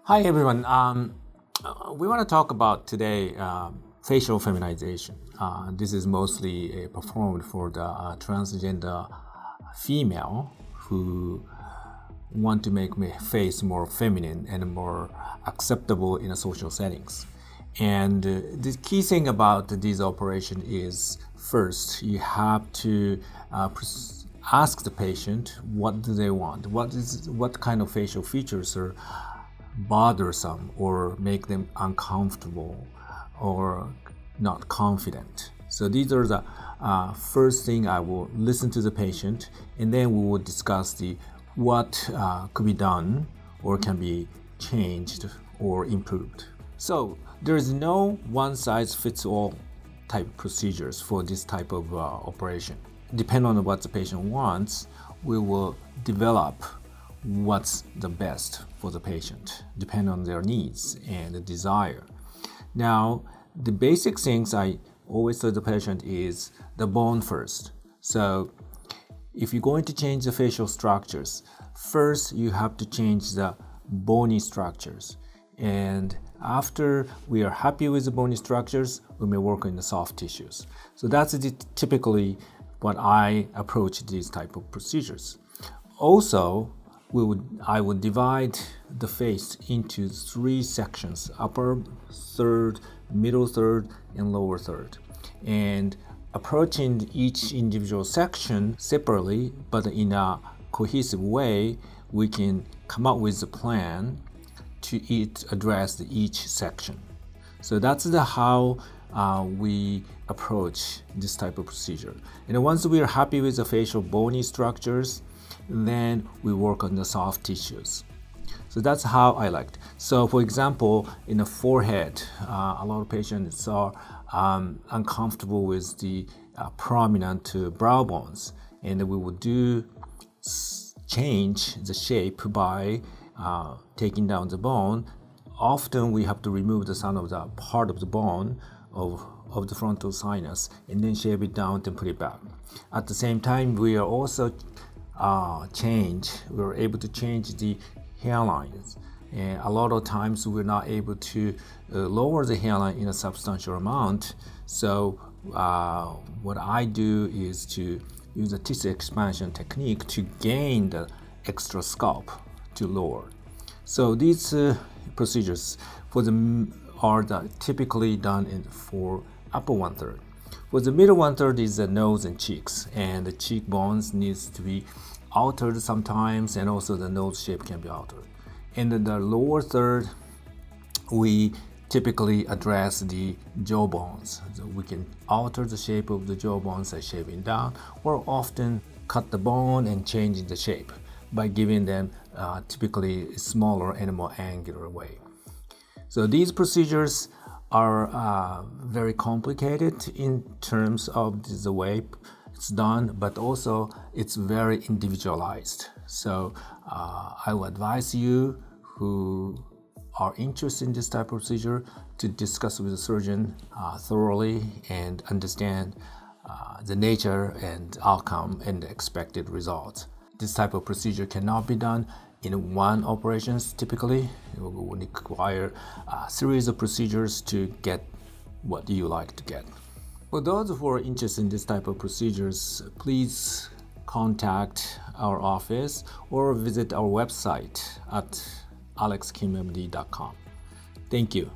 Hi everyone. We want to talk about today facial feminization. This is mostly performed for the transgender female who want to make my face more feminine and more acceptable in a social settings. And the key thing about this operation is first you have to ask the patient what do they want, what kind of facial features are bothersome or make them uncomfortable or not confident. So these are the first thing I will listen to the patient, and then we will discuss the what could be done or can be changed or improved. So there is no one size fits all type procedures for this type of operation. Depending on what the patient wants, we will develop what's the best for the patient, depending on their needs and the desire. Now, the basic things I always tell the patient is the bone first. So, if you're going to change the facial structures, first you have to change the bony structures. And after we are happy with the bony structures, we may work on the soft tissues. So that's typically what I approach these type of procedures. Also, I would divide the face into three sections: upper third, middle third, and lower third. And approaching each individual section separately, but in a cohesive way, we can come up with a plan to address each section. So that's how we approach this type of procedure. And once we are happy with the facial bony structures, then we work on the soft tissues. So that's how I liked. So for example, in the forehead, a lot of patients are uncomfortable with the prominent brow bones, and we would change the shape by taking down the bone. Often we have to remove some of the part of the bone of the frontal sinus and then shave it down and put it back. At the same time, we are also we're able to change the hairlines. And a lot of times we're not able to lower the hairline in a substantial amount. So what I do is to use a tissue expansion technique to gain the extra scalp to lower. So these procedures are typically done for upper 1/3. For the middle 1/3 is the nose and cheeks, and the cheekbones needs to be altered sometimes, and also the nose shape can be altered. And in the lower third, we typically address the jaw bones. So we can alter the shape of the jaw bones by shaving down, or often cut the bone and changing the shape by giving them typically smaller and more angular way. So these procedures are very complicated in terms of the way it's done, but also it's very individualized. So I would advise you who are interested in this type of procedure to discuss with the surgeon thoroughly and understand the nature and outcome and the expected results. This type of procedure cannot be done in one operation. Typically, it will require a series of procedures to get what you like to get. For those who are interested in this type of procedures, please contact our office or visit our website at alexkimmd.com. Thank you.